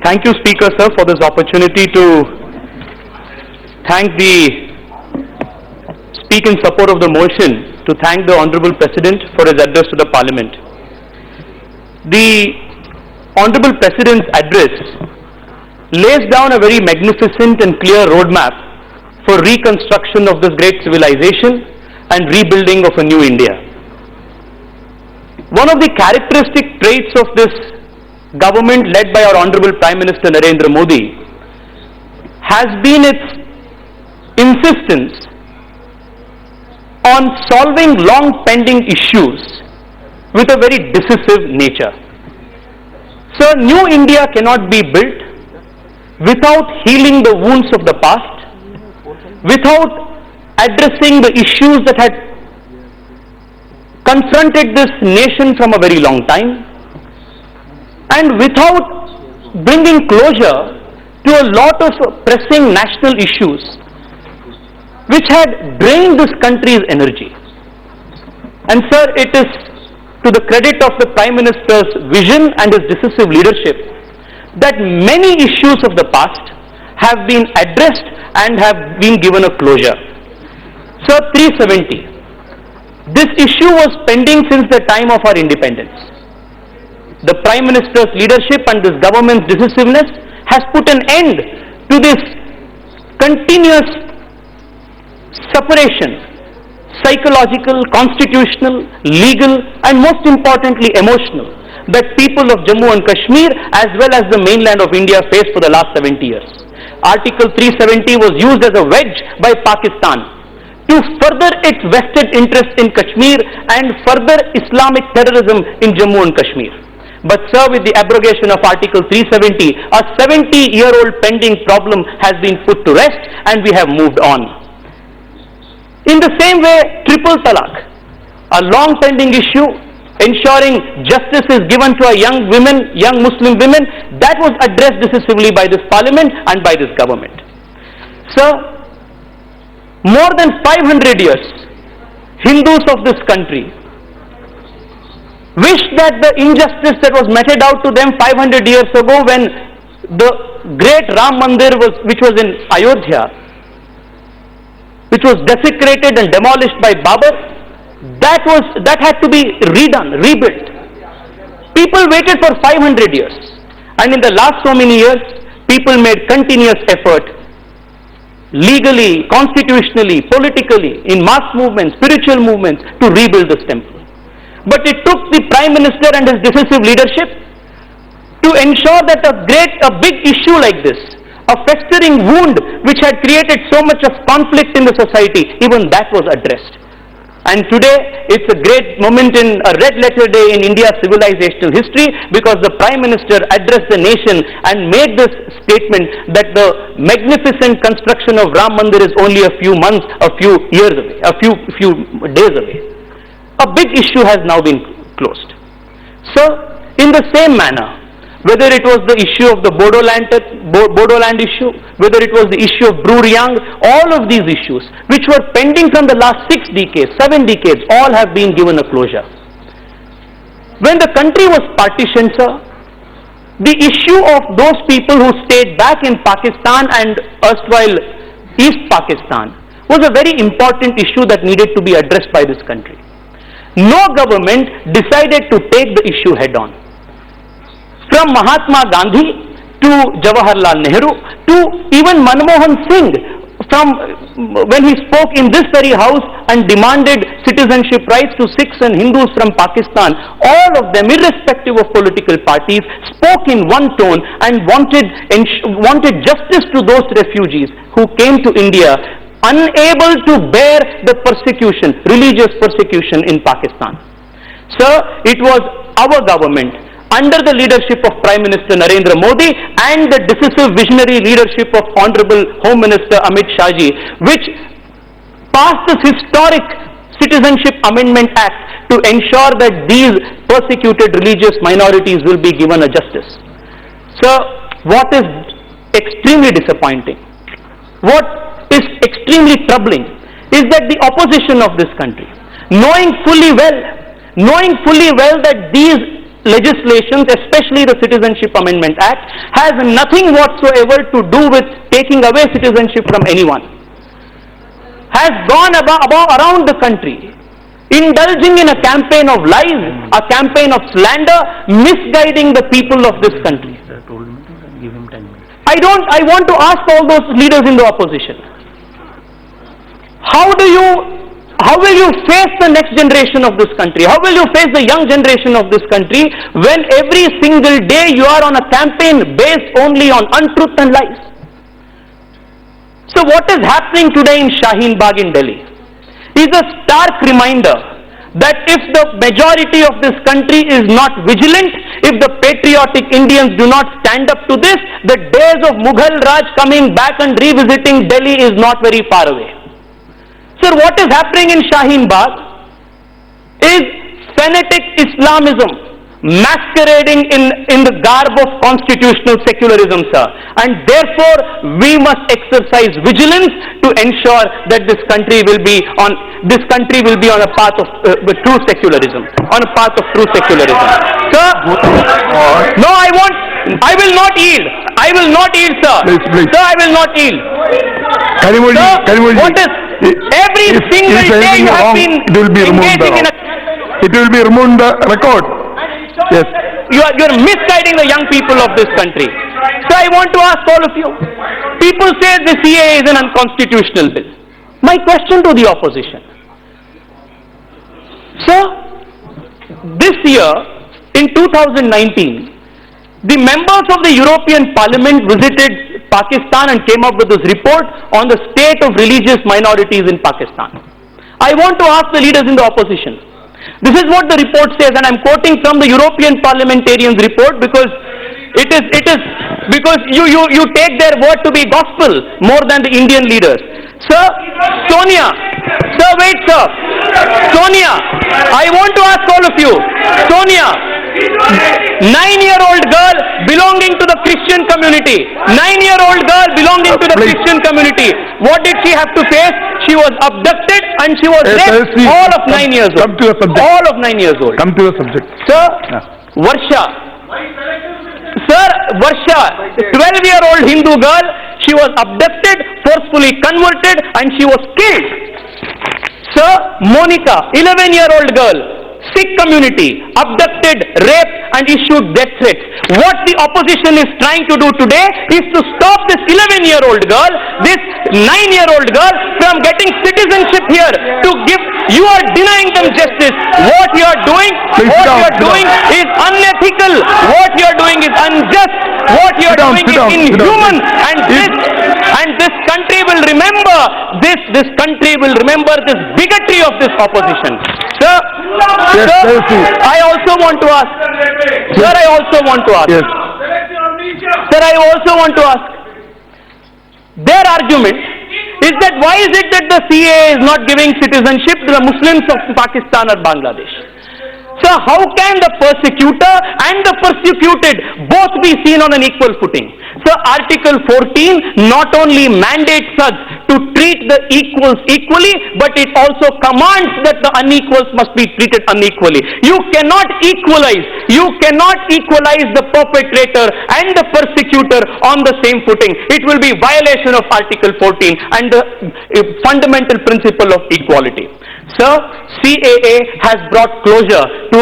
Thank you, Speaker, sir, for this opportunity to thank the speak in support of the motion to thank the Honorable President for his address to the Parliament. The Honorable President's address lays down a very magnificent and clear roadmap for reconstruction of this great civilization and rebuilding of a new India. One of the characteristic traits of this government led by our Honorable Prime Minister Narendra Modi has been its insistence on solving long pending issues with a very decisive nature. So, new India cannot be built without healing the wounds of the past, without addressing the issues that had confronted this nation from a very long time, and without bringing closure to a lot of pressing national issues which had drained this country's energy. And sir, it is to the credit of the Prime Minister's vision and his decisive leadership that many issues of the past have been addressed and have been given a closure. Sir, 370. This issue was pending since the time of our independence. The Prime Minister's leadership and this government's decisiveness has put an end to this continuous separation, psychological, constitutional, legal, and most importantly emotional, that people of Jammu and Kashmir as well as the mainland of India faced for the last 70 years. Article 370 was used as a wedge by Pakistan to further its vested interest in Kashmir and further Islamic terrorism in Jammu and Kashmir. But sir, with the abrogation of Article 370, a 70-year-old pending problem has been put to rest and we have moved on. In the same way, triple talaq, a long pending issue, ensuring justice is given to our young women, young Muslim women, that was addressed decisively by this Parliament and by this government. Sir, more than 500 years, Hindus of this country wish that the injustice that was meted out to them 500 years ago when the great Ram Mandir which was in Ayodhya, which was desecrated and demolished by Babur, that had to be redone, rebuilt. People waited for 500 years, and in the last so many years, people made continuous effort, legally, constitutionally, politically, in mass movements, spiritual movements, to rebuild this temple. But it took the Prime Minister and his decisive leadership to ensure that a big issue like this, a festering wound which had created so much of conflict in the society, even that was addressed. And today, it's a great moment in a red letter day in India's civilizational history, because the Prime Minister addressed the nation and made this statement that the magnificent construction of Ram Mandir is only a few months, a few years away, a few days away. A big issue has now been closed. So, in the same manner, whether it was the issue of the Bodoland issue, whether it was the issue of Bruriyang, all of these issues, which were pending from the last 6 decades, 7 decades, all have been given a closure. When the country was partitioned, sir, the issue of those people who stayed back in Pakistan and erstwhile East Pakistan was a very important issue that needed to be addressed by this country. No government decided to take the issue head on. From Mahatma Gandhi to Jawaharlal Nehru to even Manmohan Singh, from when he spoke in this very house and demanded citizenship rights to Sikhs and Hindus from Pakistan, all of them, irrespective of political parties, spoke in one tone and wanted justice to those refugees who came to India unable to bear the persecution, religious persecution in Pakistan. Sir, it was our government, under the leadership of Prime Minister Narendra Modi and the decisive visionary leadership of Honorable Home Minister Amit Shah ji, which passed this historic Citizenship Amendment Act to ensure that these persecuted religious minorities will be given a justice. Sir, what is extremely disappointing, what is extremely troubling, is that the opposition of this country, knowing fully well that these legislations, especially the Citizenship Amendment Act, has nothing whatsoever to do with taking away citizenship from anyone, has gone around the country, indulging in a campaign of lies, a campaign of slander, misguiding the people of this country. I want to ask all those leaders in the opposition, how will you face the next generation of this country? How will you face the young generation of this country when every single day you are on a campaign based only on untruth and lies? So what is happening today in Shaheen Bagh in Delhi is a stark reminder that if the majority of this country is not vigilant, if the patriotic Indians do not stand up to this, the days of Mughal Raj coming back and revisiting Delhi is not very far away. Sir, what is happening in Shaheen Bagh is fanatic Islamism masquerading in the garb of constitutional secularism, sir. And therefore, we must exercise vigilance to ensure that this country will be on a path of true secularism, on a path of true secularism. Sir, no, I will not yield. I will not yield, sir. Please. Sir, I will not yield. What is every single day you have been engaging in a... It will be removed the record. Yes. You are misguiding the young people of this country. So I want to ask all of you. People say the CAA is an unconstitutional bill. My question to the opposition. Sir, this year, in 2019, the members of the European Parliament visited Pakistan and came up with this report on the state of religious minorities in Pakistan. I want to ask the leaders in the opposition. This is what the report says, and I'm quoting from the European parliamentarians' report because it is because you take their word to be gospel more than the Indian leaders. Sir, Sonia, sir, wait, sir. Sonia, I want to ask all of you. Sonia, 9-year-old girl belonging to the Christian community. 9-year-old girl belonging to the Christian community. What did she have to face? She was abducted and she was raped. All of 9 years old. Come to your subject. All of 9 years old. Come to your subject. Sir, Varsha. Sir, Varsha, 12-year-old Hindu girl. She was abducted, forcefully converted, and she was killed. Sir, Monica, 11-year-old girl, Sikh community, abducted, raped, and issued death threats. What the opposition is trying to do today is to stop this 11-year-old girl, this 9-year-old girl from getting citizenship here. You are denying them justice. What you are doing, is unethical. What you are doing is unjust. What you are doing is inhuman. And this country will remember this country will remember this bigotry of this opposition. Sir, yes, sir, I also want to ask. Sir, I also want to ask. Yes. Sir, I also want to ask. Their argument is that why is it that the CAA is not giving citizenship to the Muslims of Pakistan or Bangladesh? So how can the persecutor and the persecuted both be seen on an equal footing? So Article 14 not only mandates us to treat the equals equally, but it also commands that the unequals must be treated unequally. You cannot equalize the perpetrator and the persecutor on the same footing. It will be violation of Article 14 and the fundamental principle of equality. Sir, CAA has brought closure to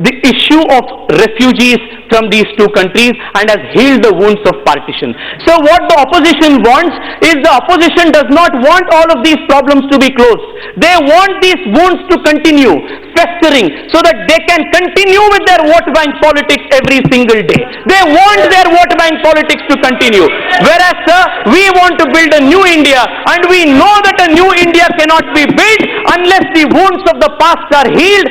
the issue of refugees from these two countries and has healed the wounds of partition. So what the opposition wants is the opposition does not want all of these problems to be closed. They want these wounds to continue festering so that they can continue with their vote bank politics every single day. They want their vote bank politics to continue. Whereas, sir, we want to build a new India, and we know that a new India cannot be built unless the wounds of the past are healed,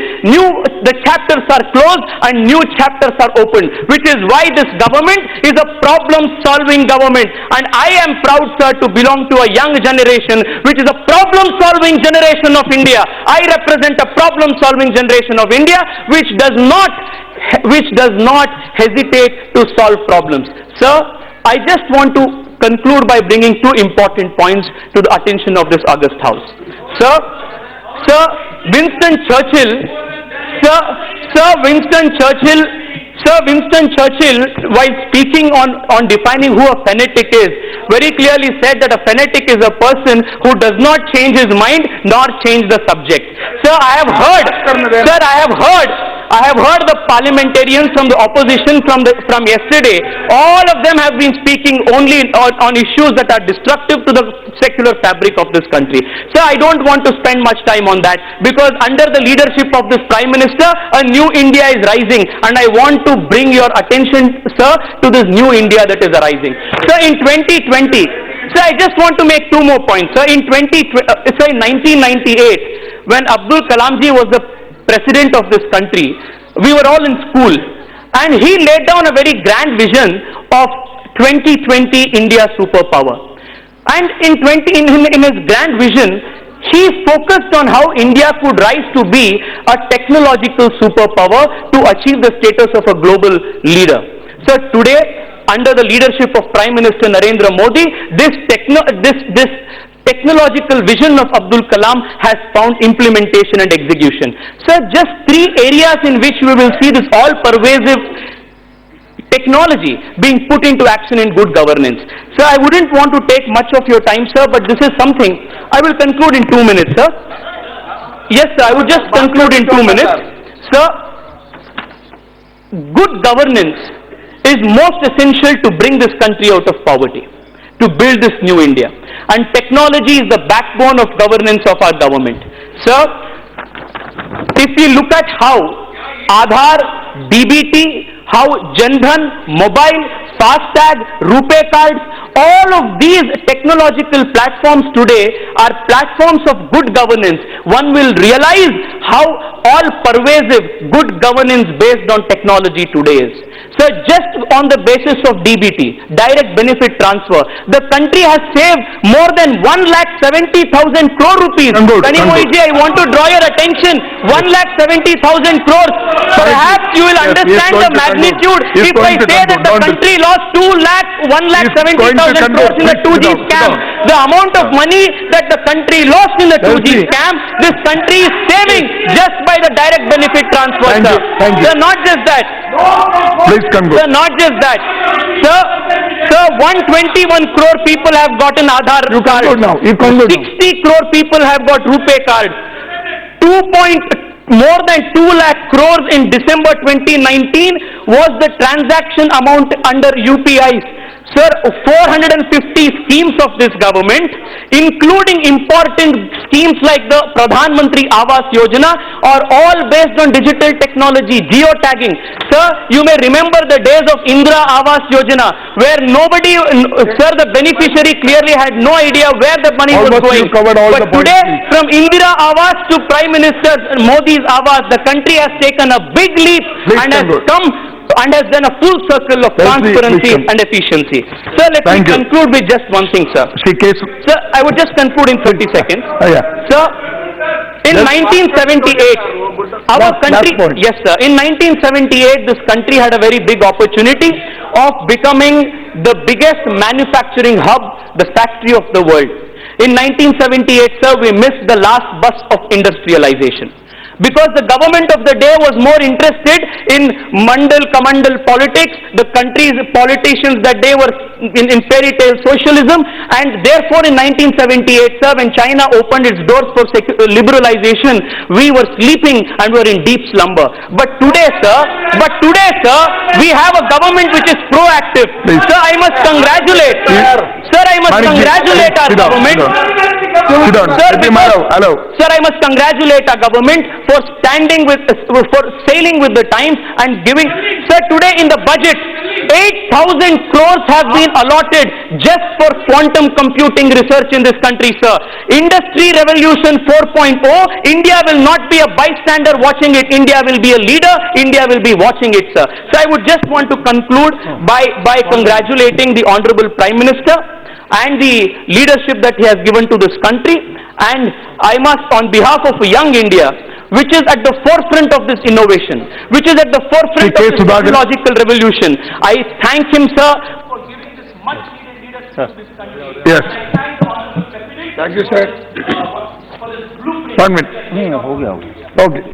the chapters are closed, and new chapters are opened. Which is why this government is a problem-solving government. And I am proud, sir, to belong to a young generation which is a problem-solving generation of India. I represent a problem-solving generation of India which does not hesitate to solve problems. Sir, I just want to conclude by bringing two important points to the attention of this august house. Sir, Winston Churchill Sir, Sir Winston Churchill, while speaking on defining who a fanatic is, very clearly said that a fanatic is a person who does not change his mind nor change the subject. Sir, I have heard the parliamentarians from the opposition from yesterday. All of them have been speaking only on issues that are destructive to the secular fabric of this country. Sir, I don't want to spend much time on that, because under the leadership of this Prime Minister, a new India is rising, and I want to bring your attention, sir, to this new India that is arising. Sir, in 2020, sir, I just want to make two more points. Sir, in 1998, when Abdul Kalamji was the president of this country, we were all in school, and he laid down a very grand vision of 2020 India superpower. And in his grand vision, he focused on how India could rise to be a technological superpower to achieve the status of a global leader. So today, under the leadership of Prime Minister Narendra Modi, this technological vision of Abdul Kalam has found implementation and execution. Sir, just three areas in which we will see this all-pervasive technology being put into action in good governance. Sir, I wouldn't want to take much of your time, sir, but this is something. I will conclude in 2 minutes, sir. Yes, sir, I would just conclude in 2 minutes. Sir, good governance is most essential to bring this country out of poverty, to build this new India. And technology is the backbone of governance of our government. Sir, if we look at how Aadhaar, DBT, how Jan Dhan, mobile, FASTag, RuPay cards, all of these technological platforms today are platforms of good governance. One will realize how all-pervasive good governance based on technology today is. So just on the basis of DBT, direct benefit transfer, the country has saved more than 1,70,000 crore rupees. Kanimoiji, I want to draw your attention, 1,70,000 crores. Perhaps you will understand the magnitude if I say that the country lost 1,70,000 crores in the 2G scam. The amount of money that the country lost in the 2G scam, this country is saving just by the direct benefit transfer, sir. Sir, not just that. Please conclude. Sir, not just that. Sir, 121 crore people have gotten Aadhaar card. 60 crore people have got RuPay card. More than 2 lakh crores in December 2019 was the transaction amount under UPIs. Sir, 450 schemes of this government, including important schemes like the Pradhan Mantri Awas Yojana, are all based on digital technology, geotagging. Sir, you may remember the days of Indra Awas Yojana, where nobody, sir, the beneficiary clearly had no idea where the money was going. But today, from Indira Awas to Prime Minister Modi's Awas, the country has taken a big leap and has come and has done a full circle of transparency and efficiency. Sir, let me conclude with just one thing, sir. Sir, I would just conclude in 30 seconds. Sir, in 1978, our country, yes sir, in 1978, this country had a very big opportunity of becoming the biggest manufacturing hub, the factory of the world. In 1978, sir, we missed the last bus of industrialization, because the government of the day was more interested in Kamandal politics. The country's politicians that day were in fairy tale socialism, and therefore in 1978, sir, when China opened its doors for liberalization, we were sleeping and were in deep slumber. But today, sir, we have a government which is proactive. Sir, I must congratulate. Sir, I must congratulate our government. Sir, I must congratulate our government for sailing with the times and giving. Sir, today in the budget, 8,000 crores have been allotted just for quantum computing research in this country, sir. Industry Revolution 4.0, India will not be a bystander watching it. India will be a leader. India will be watching it, sir. So I would just want to conclude by congratulating the Honorable Prime Minister and the leadership that he has given to this country. And I must, on behalf of young India, which is at the forefront of this innovation, which is at the forefront of this technological revolution, I thank him, sir, for giving this much needed leadership to this country. Yes. Thank you, sir. Thank you, sir. 1 minute. Okay.